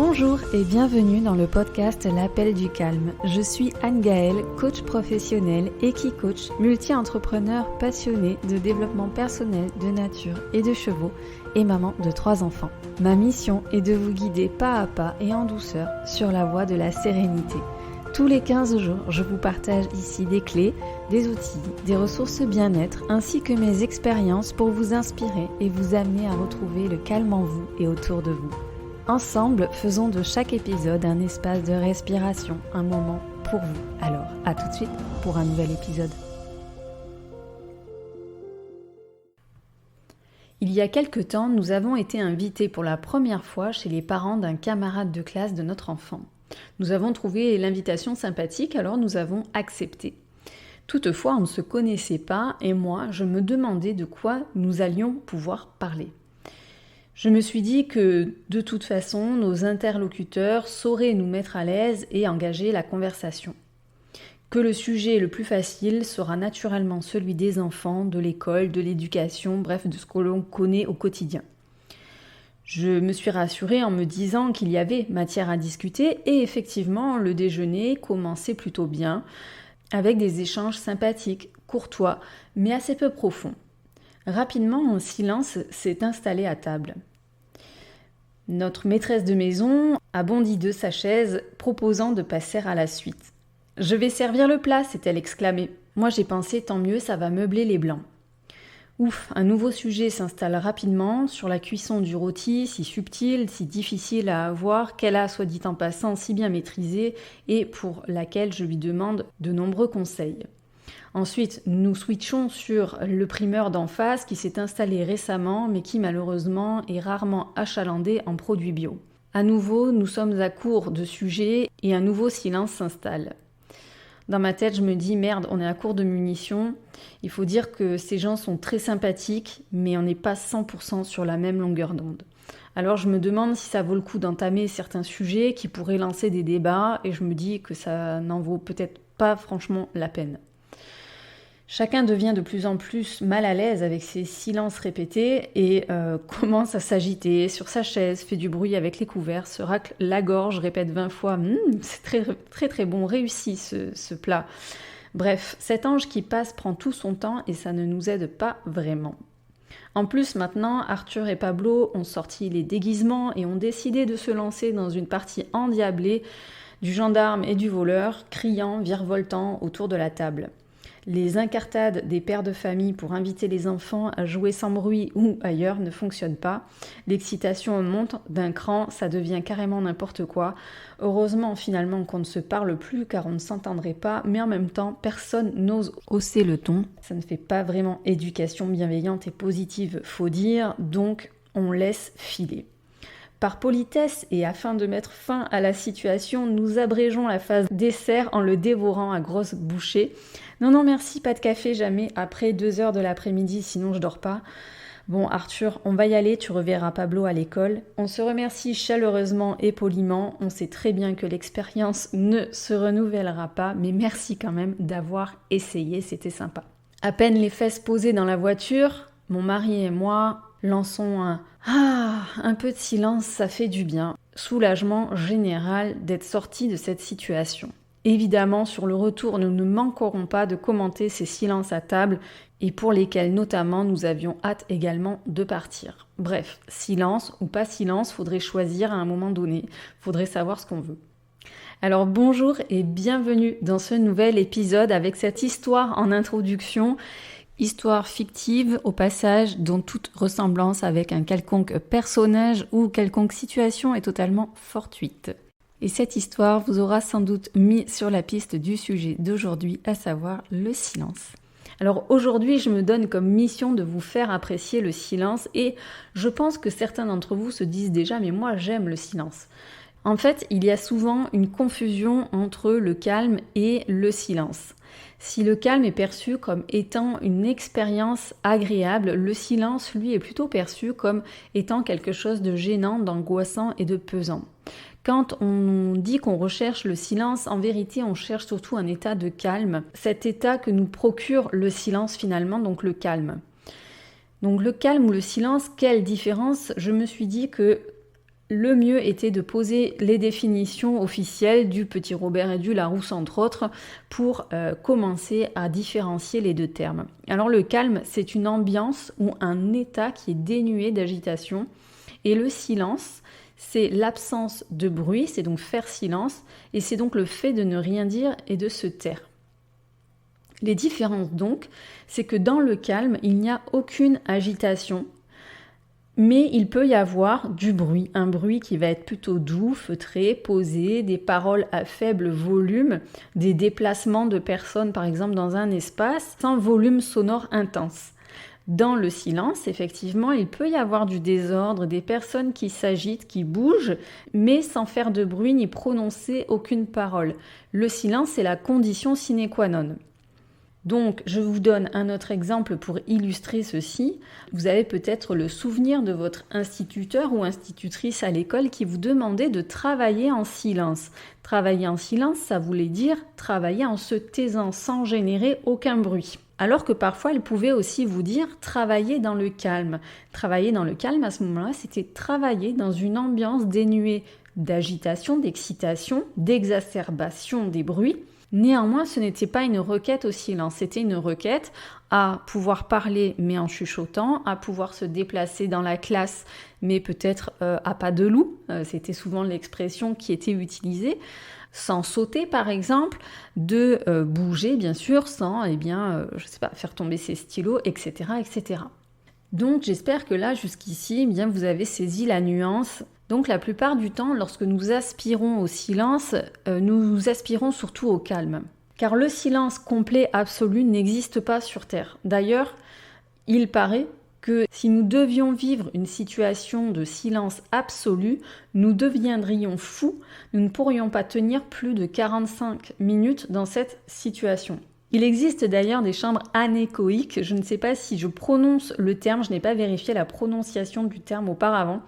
Bonjour et bienvenue dans le podcast L'Appel du Calme. Je suis Anne-Gaëlle, coach professionnel, équi-coach, multi-entrepreneur passionnée de développement personnel, de nature et de chevaux et maman de 3 enfants. Ma mission est de vous guider pas à pas et en douceur sur la voie de la sérénité. Tous les 15 jours, je vous partage ici des clés, des outils, des ressources bien-être ainsi que mes expériences pour vous inspirer et vous amener à retrouver le calme en vous et autour de vous. Ensemble, faisons de chaque épisode un espace de respiration, un moment pour vous. Alors, à tout de suite pour un nouvel épisode. Il y a quelque temps, nous avons été invités pour la première fois chez les parents d'un camarade de classe de notre enfant. Nous avons trouvé l'invitation sympathique, alors nous avons accepté. Toutefois, on ne se connaissait pas et moi, je me demandais de quoi nous allions pouvoir parler. Je me suis dit que, de toute façon, nos interlocuteurs sauraient nous mettre à l'aise et engager la conversation. Que le sujet le plus facile sera naturellement celui des enfants, de l'école, de l'éducation, bref, de ce que l'on connaît au quotidien. Je me suis rassurée en me disant qu'il y avait matière à discuter et effectivement, le déjeuner commençait plutôt bien, avec des échanges sympathiques, courtois, mais assez peu profonds. Rapidement, un silence s'est installé à table. Notre maîtresse de maison a bondi de sa chaise, proposant de passer à la suite. « Je vais servir le plat », s'est-elle exclamée. Moi j'ai pensé, tant mieux, ça va meubler les blancs. Ouf, un nouveau sujet s'installe rapidement sur la cuisson du rôti, si subtil, si difficile à avoir, qu'elle a, soit dit en passant, si bien maîtrisée et pour laquelle je lui demande de nombreux conseils. Ensuite, nous switchons sur le primeur d'en face qui s'est installé récemment mais qui malheureusement est rarement achalandé en produits bio. À nouveau, nous sommes à court de sujets et un nouveau silence s'installe. Dans ma tête, je me dis, merde, on est à court de munitions. Il faut dire que ces gens sont très sympathiques, mais on n'est pas 100% sur la même longueur d'onde. Alors je me demande si ça vaut le coup d'entamer certains sujets qui pourraient lancer des débats, et je me dis que ça n'en vaut peut-être pas franchement la peine. Chacun devient de plus en plus mal à l'aise avec ces silences répétés et commence à s'agiter sur sa chaise, fait du bruit avec les couverts, se racle la gorge, répète 20 fois « c'est très, très très bon, réussi ce plat ». Bref, cet ange qui passe prend tout son temps et ça ne nous aide pas vraiment. En plus, maintenant, Arthur et Pablo ont sorti les déguisements et ont décidé de se lancer dans une partie endiablée du gendarme et du voleur, criant, virevoltant autour de la table. Les incartades des pères de famille pour inviter les enfants à jouer sans bruit ou ailleurs ne fonctionnent pas. L'excitation monte d'un cran, ça devient carrément n'importe quoi. Heureusement finalement qu'on ne se parle plus car on ne s'entendrait pas, mais en même temps personne n'ose hausser le ton. Ça ne fait pas vraiment éducation bienveillante et positive, faut dire, donc on laisse filer. Par politesse et afin de mettre fin à la situation, nous abrégeons la phase dessert en le dévorant à grosses bouchées. Non merci, pas de café jamais après 2h de l'après-midi, sinon je dors pas. Bon Arthur, on va y aller, tu reverras Pablo à l'école. On se remercie chaleureusement et poliment, on sait très bien que l'expérience ne se renouvellera pas, mais merci quand même d'avoir essayé, c'était sympa. À peine les fesses posées dans la voiture, mon mari et moi lançons un peu de silence, ça fait du bien. Soulagement général d'être sorti de cette situation. Évidemment, sur le retour, nous ne manquerons pas de commenter ces silences à table et pour lesquels notamment nous avions hâte également de partir. Bref, silence ou pas silence, faudrait choisir à un moment donné, faudrait savoir ce qu'on veut. Alors bonjour et bienvenue dans ce nouvel épisode avec cette histoire en introduction. Histoire fictive, au passage, dont toute ressemblance avec un quelconque personnage ou quelconque situation est totalement fortuite. Et cette histoire vous aura sans doute mis sur la piste du sujet d'aujourd'hui, à savoir le silence. Alors aujourd'hui, je me donne comme mission de vous faire apprécier le silence et je pense que certains d'entre vous se disent déjà « mais moi j'aime le silence ». En fait, il y a souvent une confusion entre le calme et le silence. Si le calme est perçu comme étant une expérience agréable, le silence, lui, est plutôt perçu comme étant quelque chose de gênant, d'angoissant et de pesant. Quand on dit qu'on recherche le silence, en vérité, on cherche surtout un état de calme, cet état que nous procure le silence finalement, donc le calme. Donc le calme ou le silence, quelle différence ? Je me suis dit que le mieux était de poser les définitions officielles du Petit Robert et du Larousse, entre autres, pour commencer à différencier les deux termes. Alors le calme, c'est une ambiance ou un état qui est dénué d'agitation, et le silence, c'est l'absence de bruit, c'est donc faire silence, et c'est donc le fait de ne rien dire et de se taire. Les différences donc, c'est que dans le calme, il n'y a aucune agitation, mais il peut y avoir du bruit, un bruit qui va être plutôt doux, feutré, posé, des paroles à faible volume, des déplacements de personnes par exemple dans un espace, sans volume sonore intense. Dans le silence, effectivement, il peut y avoir du désordre, des personnes qui s'agitent, qui bougent, mais sans faire de bruit ni prononcer aucune parole. Le silence, c'est la condition sine qua non. Donc, je vous donne un autre exemple pour illustrer ceci. Vous avez peut-être le souvenir de votre instituteur ou institutrice à l'école qui vous demandait de travailler en silence. Travailler en silence, ça voulait dire travailler en se taisant sans générer aucun bruit. Alors que parfois, elle pouvait aussi vous dire travailler dans le calme. Travailler dans le calme, à ce moment-là, c'était travailler dans une ambiance dénuée d'agitation, d'excitation, d'exacerbation des bruits. Néanmoins, ce n'était pas une requête au silence, c'était une requête à pouvoir parler mais en chuchotant, à pouvoir se déplacer dans la classe mais peut-être à pas de loup, c'était souvent l'expression qui était utilisée, sans sauter par exemple, de bouger bien sûr, sans faire tomber ses stylos, etc., etc. Donc j'espère que là jusqu'ici, vous avez saisi la nuance. Donc la plupart du temps, lorsque nous aspirons au silence, nous aspirons surtout au calme. Car le silence complet absolu n'existe pas sur Terre. D'ailleurs, il paraît que si nous devions vivre une situation de silence absolu, nous deviendrions fous, nous ne pourrions pas tenir plus de 45 minutes dans cette situation. Il existe d'ailleurs des chambres anéchoïques, je ne sais pas si je prononce le terme, je n'ai pas vérifié la prononciation du terme auparavant,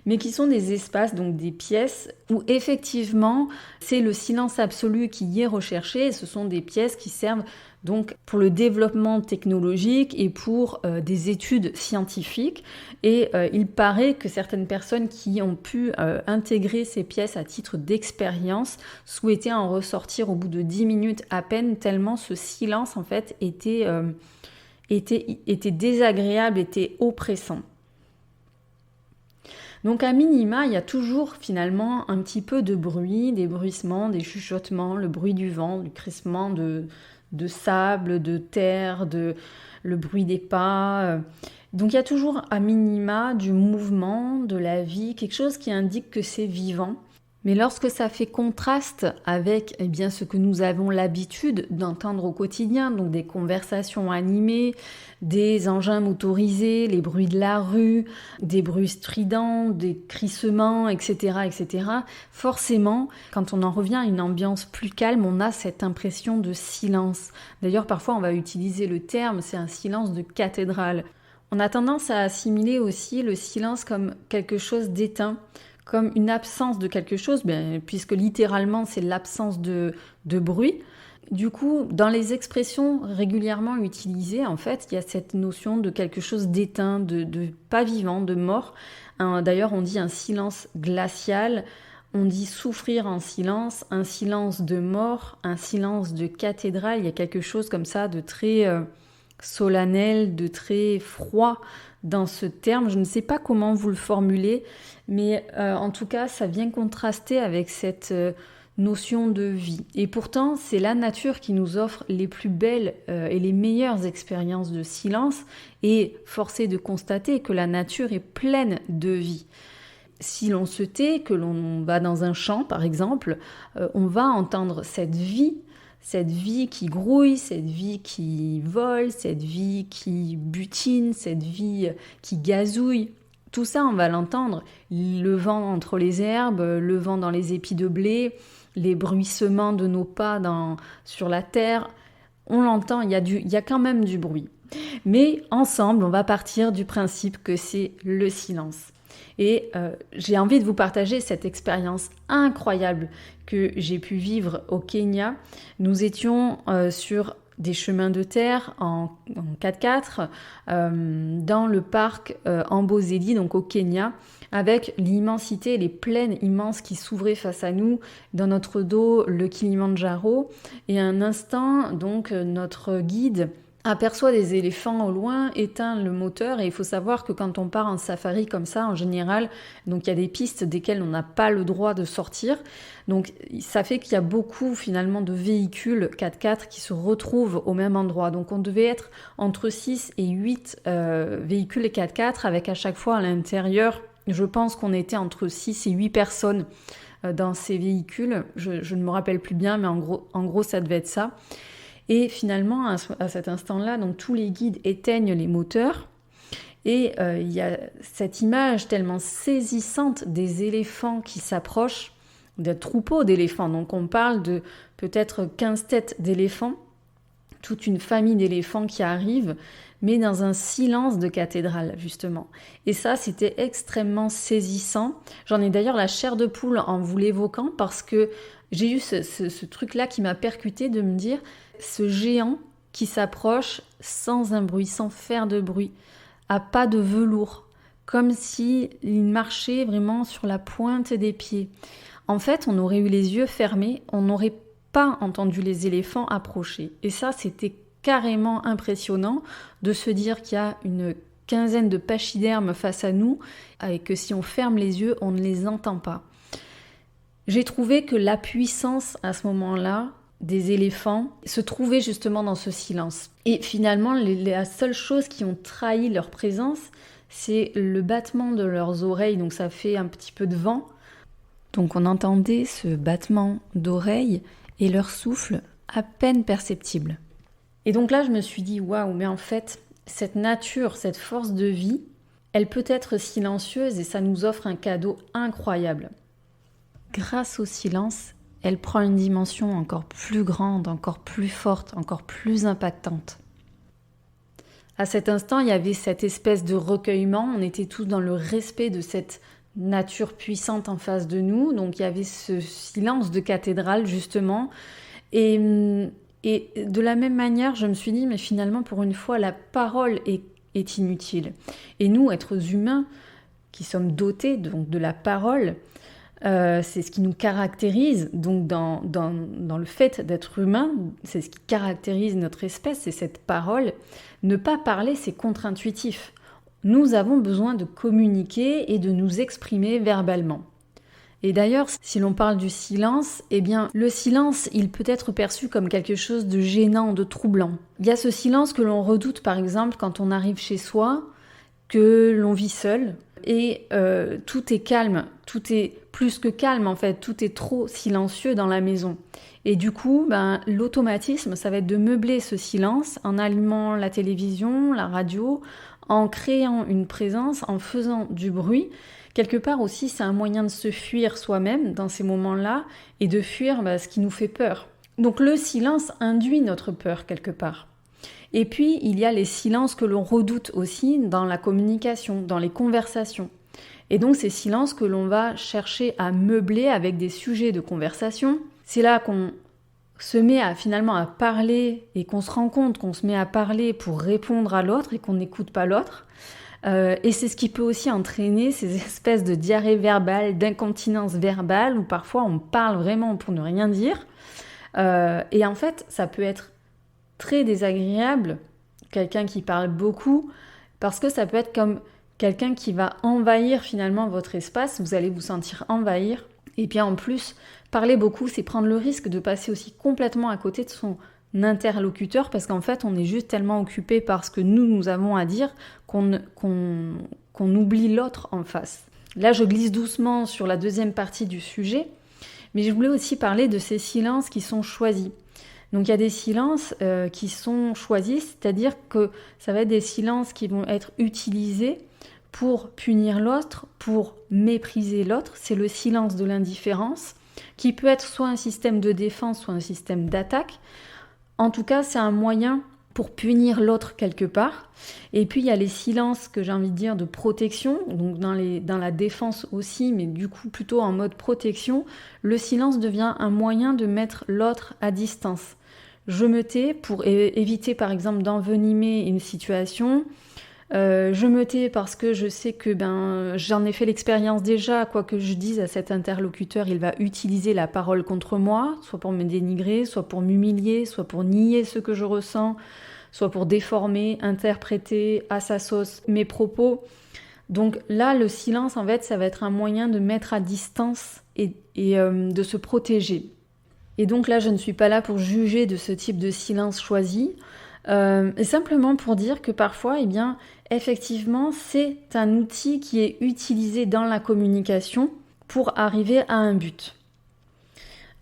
mais qui sont des espaces, donc des pièces où effectivement c'est le silence absolu qui y est recherché, et ce sont des pièces qui servent donc pour le développement technologique et pour des études scientifiques, et il paraît que certaines personnes qui ont pu intégrer ces pièces à titre d'expérience souhaitaient en ressortir au bout de 10 minutes à peine, tellement ce silence en fait était désagréable, était oppressant. Donc à minima, il y a toujours finalement un petit peu de bruit, des bruissements, des chuchotements, le bruit du vent, du crissement de sable, de terre, le bruit des pas. Donc il y a toujours à minima du mouvement, de la vie, quelque chose qui indique que c'est vivant. Mais lorsque ça fait contraste avec ce que nous avons l'habitude d'entendre au quotidien, donc des conversations animées, des engins motorisés, les bruits de la rue, des bruits stridents, des crissements, etc., etc., forcément, quand on en revient à une ambiance plus calme, on a cette impression de silence. D'ailleurs, parfois, on va utiliser le terme, c'est un silence de cathédrale. On a tendance à assimiler aussi le silence comme quelque chose d'éteint, comme une absence de quelque chose, puisque littéralement c'est l'absence de bruit. Du coup, dans les expressions régulièrement utilisées, en fait, il y a cette notion de quelque chose d'éteint, de pas vivant, de mort. D'ailleurs, on dit un silence glacial, on dit souffrir en silence, un silence de mort, un silence de cathédrale. Il y a quelque chose comme ça de très solennel, de très froid dans ce terme. Je ne sais pas comment vous le formulez, mais en tout cas, ça vient contraster avec cette notion de vie. Et pourtant, c'est la nature qui nous offre les plus belles et les meilleures expériences de silence, et force est de constater que la nature est pleine de vie. Si l'on se tait, que l'on va dans un champ par exemple, on va entendre cette vie qui grouille, cette vie qui vole, cette vie qui butine, cette vie qui gazouille. Tout ça, on va l'entendre. Le vent entre les herbes, le vent dans les épis de blé, les bruissements de nos pas sur la terre. On l'entend, il y a quand même du bruit. Mais ensemble, on va partir du principe que c'est le silence. Et j'ai envie de vous partager cette expérience incroyable que j'ai pu vivre au Kenya. Nous étions sur des chemins de terre en 4x4 dans le parc Amboseli, donc au Kenya, avec l'immensité, les plaines immenses qui s'ouvraient face à nous, dans notre dos le Kilimandjaro, et à un instant, donc notre guide aperçoit des éléphants au loin, éteint le moteur, et il faut savoir que quand on part en safari comme ça, en général, donc il y a des pistes desquelles on n'a pas le droit de sortir, donc ça fait qu'il y a beaucoup finalement de véhicules 4x4 qui se retrouvent au même endroit, donc on devait être entre 6 et 8 véhicules 4x4 avec à chaque fois à l'intérieur, je pense qu'on était entre 6 et 8 personnes dans ces véhicules, je ne me rappelle plus bien, mais en gros ça devait être ça. Et finalement, à cet instant-là, donc tous les guides éteignent les moteurs et il y a cette image tellement saisissante des éléphants qui s'approchent, d'un troupeau d'éléphants. Donc on parle de peut-être 15 têtes d'éléphants, toute une famille d'éléphants qui arrivent, mais dans un silence de cathédrale, justement. Et ça, c'était extrêmement saisissant. J'en ai d'ailleurs la chair de poule en vous l'évoquant parce que j'ai eu ce truc-là qui m'a percuté de me dire ce géant qui s'approche sans un bruit, sans faire de bruit, à pas de velours, comme s'il marchait vraiment sur la pointe des pieds. En fait, on aurait eu les yeux fermés, on n'aurait pas entendu les éléphants approcher. Et ça, c'était carrément impressionnant de se dire qu'il y a une quinzaine de pachydermes face à nous et que si on ferme les yeux, on ne les entend pas. J'ai trouvé que la puissance à ce moment-là des éléphants se trouvait justement dans ce silence. Et finalement, la seule chose qui ont trahi leur présence, c'est le battement de leurs oreilles. Donc ça fait un petit peu de vent. Donc on entendait ce battement d'oreilles et leur souffle à peine perceptible. Et donc là, je me suis dit, waouh, mais en fait, cette nature, cette force de vie, elle peut être silencieuse et ça nous offre un cadeau incroyable. Grâce au silence, elle prend une dimension encore plus grande, encore plus forte, encore plus impactante. À cet instant, il y avait cette espèce de recueillement, on était tous dans le respect de cette nature puissante en face de nous, donc il y avait ce silence de cathédrale justement, et de la même manière, je me suis dit, mais finalement, pour une fois, la parole est inutile. Et nous, êtres humains, qui sommes dotés donc de la parole, c'est ce qui nous caractérise, donc dans le fait d'être humain, c'est ce qui caractérise notre espèce, c'est cette parole. Ne pas parler, c'est contre-intuitif. Nous avons besoin de communiquer et de nous exprimer verbalement. Et d'ailleurs, si l'on parle du silence, eh bien, le silence, il peut être perçu comme quelque chose de gênant, de troublant. Il y a ce silence que l'on redoute, par exemple, quand on arrive chez soi, que l'on vit seul, et tout est calme, tout est plus que calme en fait, tout est trop silencieux dans la maison. Et du coup, l'automatisme, ça va être de meubler ce silence en allumant la télévision, la radio, en créant une présence, en faisant du bruit. Quelque part aussi, c'est un moyen de se fuir soi-même dans ces moments-là et de fuir ce qui nous fait peur. Donc le silence induit notre peur quelque part. Et puis, il y a les silences que l'on redoute aussi dans la communication, dans les conversations. Et donc, ces silences que l'on va chercher à meubler avec des sujets de conversation. C'est là qu'on se met finalement à parler et qu'on se rend compte qu'on se met à parler pour répondre à l'autre et qu'on n'écoute pas l'autre. Et c'est ce qui peut aussi entraîner ces espèces de diarrhée verbale, d'incontinence verbale, où parfois on parle vraiment pour ne rien dire. Et en fait, ça peut être très désagréable, quelqu'un qui parle beaucoup, parce que ça peut être comme quelqu'un qui va envahir finalement votre espace, vous allez vous sentir envahir. Et puis en plus, parler beaucoup, c'est prendre le risque de passer aussi complètement à côté de son interlocuteur, parce qu'en fait, on est juste tellement occupé par ce que nous avons à dire qu'on oublie l'autre en face. Là, je glisse doucement sur la deuxième partie du sujet, mais je voulais aussi parler de ces silences qui sont choisis. Donc il y a des silences qui sont choisis, c'est-à-dire que ça va être des silences qui vont être utilisés pour punir l'autre, pour mépriser l'autre. C'est le silence de l'indifférence, qui peut être soit un système de défense, soit un système d'attaque. En tout cas, c'est un moyen pour punir l'autre quelque part. Et puis il y a les silences que j'ai envie de dire de protection, donc dans la défense aussi, mais du coup plutôt en mode protection. Le silence devient un moyen de mettre l'autre à distance. je me tais pour éviter par exemple d'envenimer une situation. Je me tais parce que je sais que j'en ai fait l'expérience déjà, quoi que je dise à cet interlocuteur, il va utiliser la parole contre moi, soit pour me dénigrer, soit pour m'humilier, soit pour nier ce que je ressens, soit pour déformer, interpréter à sa sauce mes propos. Donc là, le silence, en fait, ça va être un moyen de mettre à distance et de se protéger. Et donc là, je ne suis pas là pour juger de ce type de silence choisi, et simplement pour dire que parfois, effectivement, c'est un outil qui est utilisé dans la communication pour arriver à un but.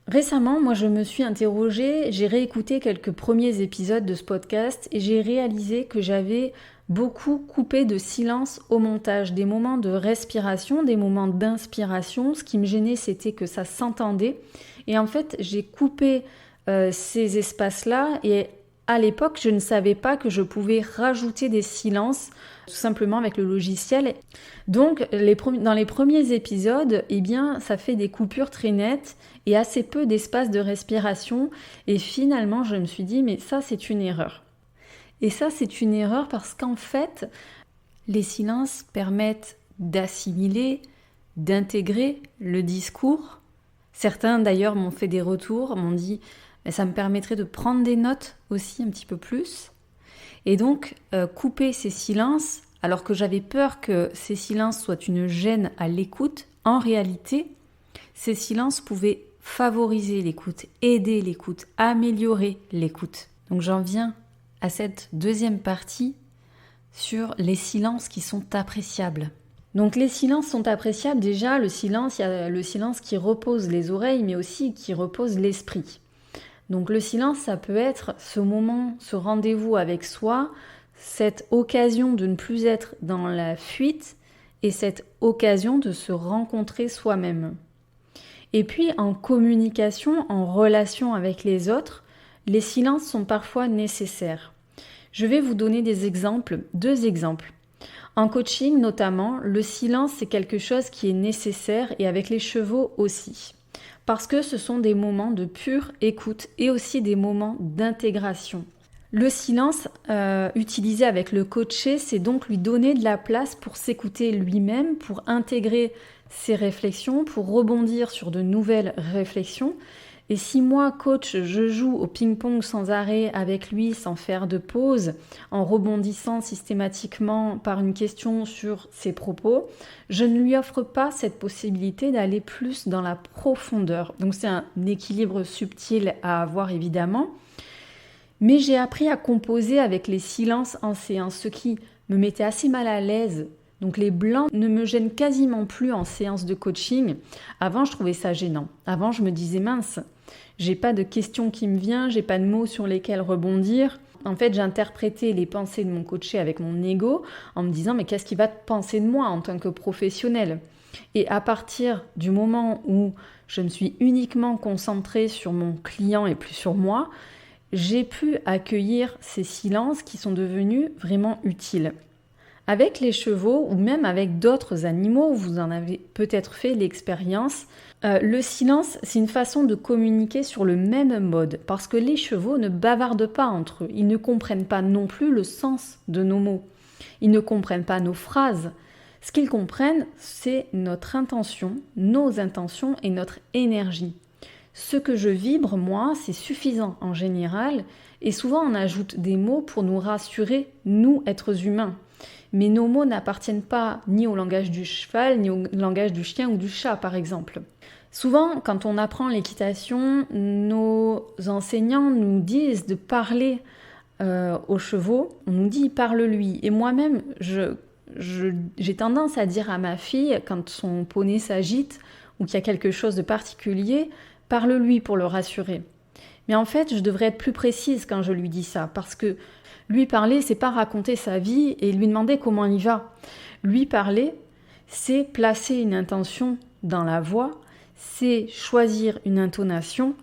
Récemment, moi, je me suis interrogée, j'ai réécouté quelques premiers épisodes de ce podcast et j'ai réalisé que j'avais beaucoup coupé de silence au montage, des moments de respiration, des moments d'inspiration. Ce qui me gênait, c'était que ça s'entendait. Et en fait, j'ai coupé ces espaces-là et à l'époque, je ne savais pas que je pouvais rajouter des silences tout simplement avec le logiciel. Donc, dans les premiers épisodes, ça fait des coupures très nettes et assez peu d'espace de respiration. Et finalement, je me suis dit, mais ça, c'est une erreur. Et ça, c'est une erreur parce qu'en fait, les silences permettent d'assimiler, d'intégrer le discours. Certains, d'ailleurs, m'ont fait des retours, m'ont dit « ça me permettrait de prendre des notes aussi un petit peu plus ». Et donc, couper ces silences, alors que j'avais peur que ces silences soient une gêne à l'écoute, en réalité, ces silences pouvaient favoriser l'écoute, aider l'écoute, améliorer l'écoute. Donc j'en viens à cette deuxième partie sur les silences qui sont appréciables. Donc les silences sont appréciables. Déjà, il y a le silence qui repose les oreilles, mais aussi qui repose l'esprit. Donc le silence, ça peut être ce moment, ce rendez-vous avec soi, cette occasion de ne plus être dans la fuite et cette occasion de se rencontrer soi-même. Et puis en communication, en relation avec les autres, les silences sont parfois nécessaires. Je vais vous donner deux exemples. En coaching notamment, le silence c'est quelque chose qui est nécessaire et avec les chevaux aussi. Parce que ce sont des moments de pure écoute et aussi des moments d'intégration. Le silence utilisé avec le coaché, c'est donc lui donner de la place pour s'écouter lui-même, pour intégrer ses réflexions, pour rebondir sur de nouvelles réflexions. Et si moi, coach, je joue au ping-pong sans arrêt avec lui, sans faire de pause, en rebondissant systématiquement par une question sur ses propos, je ne lui offre pas cette possibilité d'aller plus dans la profondeur. Donc c'est un équilibre subtil à avoir évidemment. Mais j'ai appris à composer avec les silences en séance, ce qui me mettait assez mal à l'aise. Donc les blancs ne me gênent quasiment plus en séance de coaching. Avant, je trouvais ça gênant. Avant, je me disais mince, j'ai pas de question qui me vient, j'ai pas de mots sur lesquels rebondir. En fait, j'interprétais les pensées de mon coaché avec mon ego en me disant mais qu'est-ce qu'il va penser de moi en tant que professionnel ? Et à partir du moment où je me suis uniquement concentrée sur mon client et plus sur moi, j'ai pu accueillir ces silences qui sont devenus vraiment utiles. Avec les chevaux ou même avec d'autres animaux, vous en avez peut-être fait l'expérience, le silence, c'est une façon de communiquer sur le même mode parce que les chevaux ne bavardent pas entre eux. Ils ne comprennent pas non plus le sens de nos mots. Ils ne comprennent pas nos phrases. Ce qu'ils comprennent, c'est notre intention, nos intentions et notre énergie. Ce que je vibre, moi, c'est suffisant en général et souvent on ajoute des mots pour nous rassurer, nous, êtres humains. Mais nos mots n'appartiennent pas ni au langage du cheval, ni au langage du chien ou du chat, par exemple. Souvent, quand on apprend l'équitation, nos enseignants nous disent de parler aux chevaux. On nous dit « parle-lui ». Et moi-même, j'ai tendance à dire à ma fille, quand son poney s'agite ou qu'il y a quelque chose de particulier, « parle-lui » pour le rassurer. Mais en fait, je devrais être plus précise quand je lui dis ça, parce que lui parler, c'est pas raconter sa vie et lui demander comment il va. Lui parler, c'est placer une intention dans la voix, c'est choisir une intonation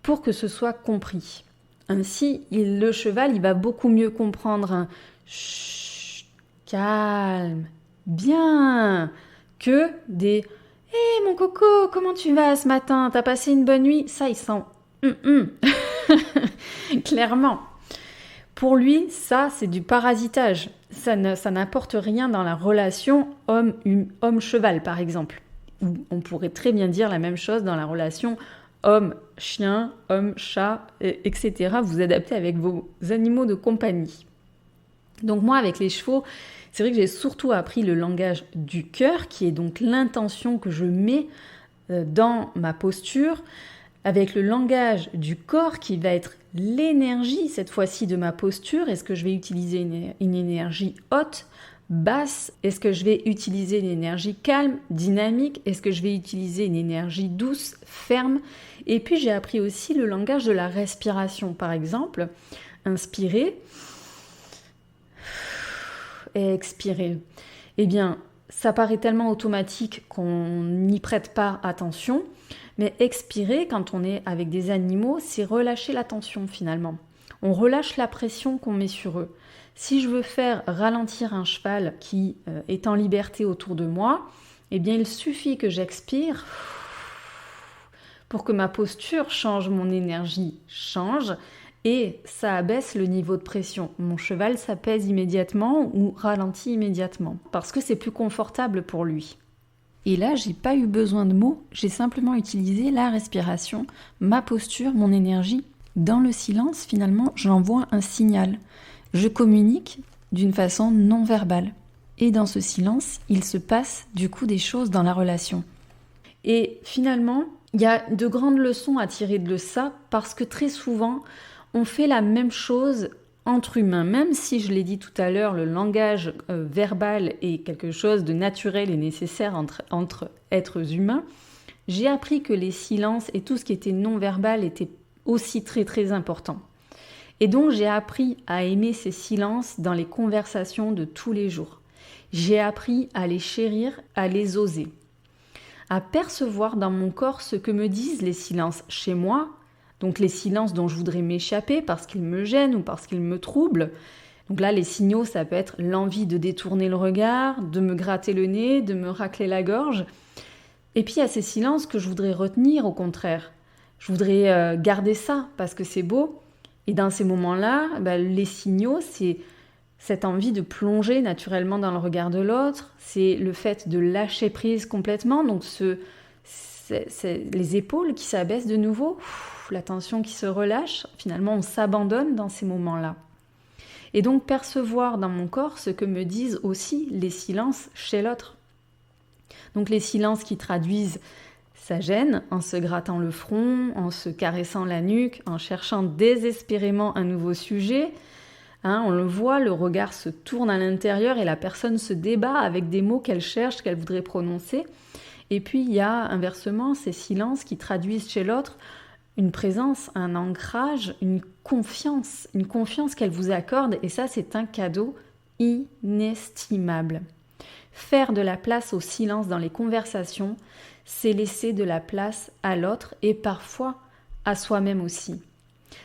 pour que ce soit compris. Ainsi, le cheval, il va beaucoup mieux comprendre un « chut, calme, bien » que des « Hé mon coco, comment tu vas ce matin? T'as passé une bonne nuit ?» Ça, il sent « Clairement. Pour lui, ça, c'est du parasitage. Ça n'apporte rien dans la relation homme-cheval, par exemple. Ou on pourrait très bien dire la même chose dans la relation homme-chien, homme-chat, etc. Vous adaptez avec vos animaux de compagnie. Donc moi, avec les chevaux, c'est vrai que j'ai surtout appris le langage du cœur, qui est donc l'intention que je mets dans ma posture, avec le langage du corps qui va être l'énergie, cette fois-ci, de ma posture. Est-ce que je vais utiliser une énergie haute, basse? Est-ce que je vais utiliser une énergie calme, dynamique? Est-ce que je vais utiliser une énergie douce, ferme? Et puis j'ai appris aussi le langage de la respiration. Par exemple, inspirer et expirer. Eh bien, ça paraît tellement automatique qu'on n'y prête pas attention. Mais expirer, quand on est avec des animaux, c'est relâcher la tension finalement. On relâche la pression qu'on met sur eux. Si je veux faire ralentir un cheval qui est en liberté autour de moi, eh bien il suffit que j'expire pour que ma posture change, mon énergie change et ça abaisse le niveau de pression. Mon cheval s'apaise immédiatement ou ralentit immédiatement parce que c'est plus confortable pour lui. Et là, j'ai pas eu besoin de mots, j'ai simplement utilisé la respiration, ma posture, mon énergie. Dans le silence, finalement, j'envoie un signal. Je communique d'une façon non verbale. Et dans ce silence, il se passe du coup des choses dans la relation. Et finalement, il y a de grandes leçons à tirer de ça parce que très souvent, on fait la même chose entre humains, même si je l'ai dit tout à l'heure, le langage verbal est quelque chose de naturel et nécessaire entre êtres humains, j'ai appris que les silences et tout ce qui était non-verbal était aussi très très important. Et donc j'ai appris à aimer ces silences dans les conversations de tous les jours. J'ai appris à les chérir, à les oser, à percevoir dans mon corps ce que me disent les silences chez moi. Donc les silences dont je voudrais m'échapper parce qu'ils me gênent ou parce qu'ils me troublent. Donc là, les signaux, ça peut être l'envie de détourner le regard, de me gratter le nez, de me racler la gorge. Et puis il y a ces silences que je voudrais retenir au contraire. Je voudrais garder ça parce que c'est beau. Et dans ces moments-là, les signaux, c'est cette envie de plonger naturellement dans le regard de l'autre. C'est le fait de lâcher prise complètement. Donc c'est les épaules qui s'abaissent de nouveau. La tension qui se relâche, finalement on s'abandonne dans ces moments-là. Et donc percevoir dans mon corps ce que me disent aussi les silences chez l'autre. Donc les silences qui traduisent sa gêne en se grattant le front, en se caressant la nuque, en cherchant désespérément un nouveau sujet. On le voit, le regard se tourne à l'intérieur et la personne se débat avec des mots qu'elle cherche, qu'elle voudrait prononcer. Et puis il y a inversement ces silences qui traduisent chez l'autre une présence, un ancrage, une confiance qu'elle vous accorde, et ça c'est un cadeau inestimable. Faire de la place au silence dans les conversations, c'est laisser de la place à l'autre et parfois à soi-même aussi.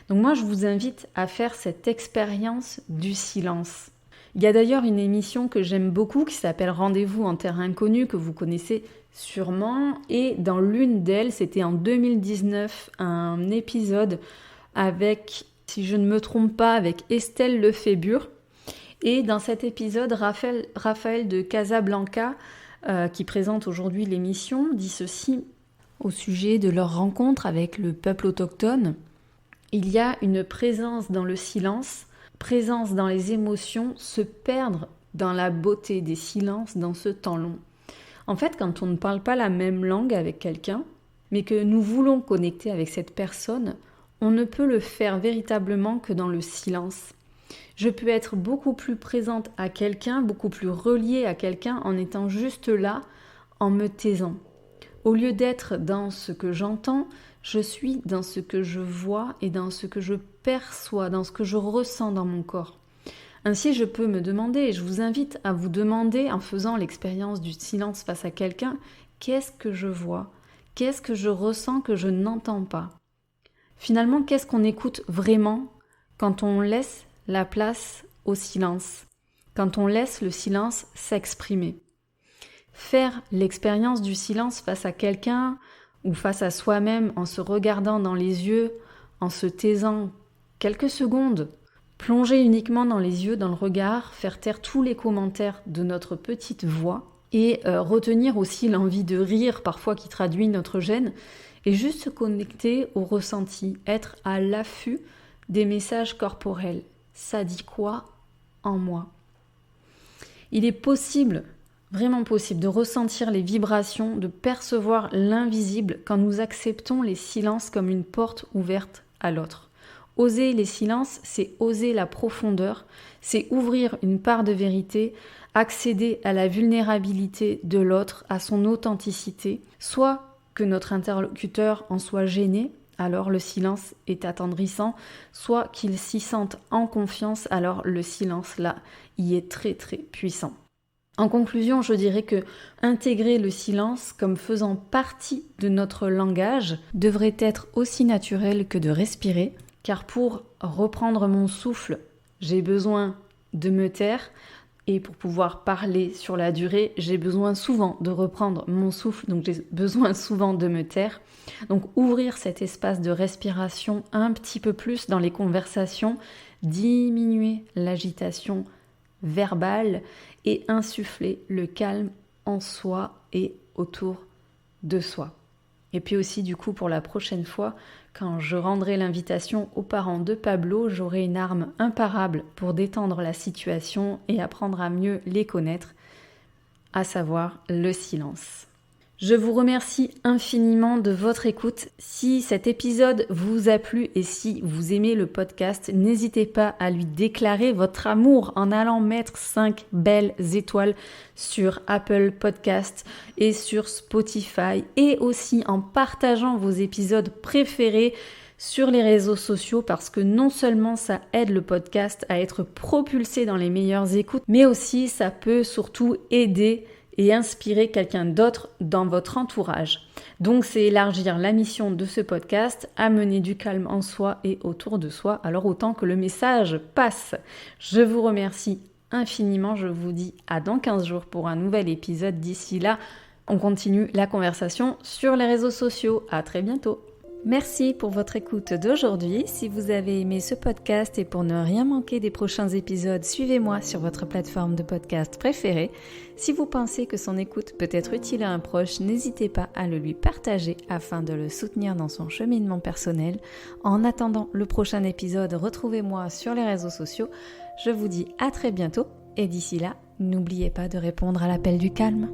Donc moi je vous invite à faire cette expérience du silence. Il y a d'ailleurs une émission que j'aime beaucoup qui s'appelle Rendez-vous en terre inconnue, que vous connaissez sûrement, et dans l'une d'elles, c'était en 2019, un épisode avec, si je ne me trompe pas, avec Estelle Lefébure. Et dans cet épisode, Raphaël de Casablanca, qui présente aujourd'hui l'émission, dit ceci au sujet de leur rencontre avec le peuple autochtone. Il y a une présence dans le silence, présence dans les émotions, se perdre dans la beauté des silences dans ce temps long. En fait, quand on ne parle pas la même langue avec quelqu'un, mais que nous voulons connecter avec cette personne, on ne peut le faire véritablement que dans le silence. Je peux être beaucoup plus présente à quelqu'un, beaucoup plus reliée à quelqu'un en étant juste là, en me taisant. Au lieu d'être dans ce que j'entends, je suis dans ce que je vois et dans ce que je perçois, dans ce que je ressens dans mon corps. Ainsi, je peux me demander, et je vous invite à vous demander, en faisant l'expérience du silence face à quelqu'un, qu'est-ce que je vois ? Qu'est-ce que je ressens que je n'entends pas ? Finalement, qu'est-ce qu'on écoute vraiment quand on laisse la place au silence, quand on laisse le silence s'exprimer ? Faire l'expérience du silence face à quelqu'un ou face à soi-même en se regardant dans les yeux, en se taisant quelques secondes, plonger uniquement dans les yeux, dans le regard, faire taire tous les commentaires de notre petite voix et retenir aussi l'envie de rire parfois qui traduit notre gêne et juste se connecter au ressenti, être à l'affût des messages corporels. Ça dit quoi en moi ? Il est possible, vraiment possible, de ressentir les vibrations, de percevoir l'invisible quand nous acceptons les silences comme une porte ouverte à l'autre. Oser les silences, c'est oser la profondeur, c'est ouvrir une part de vérité, accéder à la vulnérabilité de l'autre, à son authenticité, soit que notre interlocuteur en soit gêné, alors le silence est attendrissant, soit qu'il s'y sente en confiance, alors le silence là, y est très très puissant. En conclusion, je dirais que intégrer le silence comme faisant partie de notre langage devrait être aussi naturel que de respirer, car pour reprendre mon souffle, j'ai besoin de me taire, et pour pouvoir parler sur la durée, j'ai besoin souvent de reprendre mon souffle, donc j'ai besoin souvent de me taire. Donc ouvrir cet espace de respiration un petit peu plus dans les conversations, diminuer l'agitation verbale et insuffler le calme en soi et autour de soi. Et puis aussi du coup pour la prochaine fois, quand je rendrai l'invitation aux parents de Pablo, j'aurai une arme imparable pour détendre la situation et apprendre à mieux les connaître, à savoir le silence. Je vous remercie infiniment de votre écoute. Si cet épisode vous a plu et si vous aimez le podcast, n'hésitez pas à lui déclarer votre amour en allant mettre 5 belles étoiles sur Apple Podcast et sur Spotify et aussi en partageant vos épisodes préférés sur les réseaux sociaux parce que non seulement ça aide le podcast à être propulsé dans les meilleures écoutes, mais aussi ça peut surtout aider et inspirer quelqu'un d'autre dans votre entourage. Donc c'est élargir la mission de ce podcast, amener du calme en soi et autour de soi, alors autant que le message passe. Je vous remercie infiniment, je vous dis à dans 15 jours pour un nouvel épisode. D'ici là, on continue la conversation sur les réseaux sociaux. À très bientôt. Merci pour votre écoute d'aujourd'hui. Si vous avez aimé ce podcast et pour ne rien manquer des prochains épisodes, suivez-moi sur votre plateforme de podcast préférée. Si vous pensez que son écoute peut être utile à un proche, n'hésitez pas à le lui partager afin de le soutenir dans son cheminement personnel. En attendant le prochain épisode, retrouvez-moi sur les réseaux sociaux. Je vous dis à très bientôt et d'ici là, n'oubliez pas de répondre à l'appel du calme.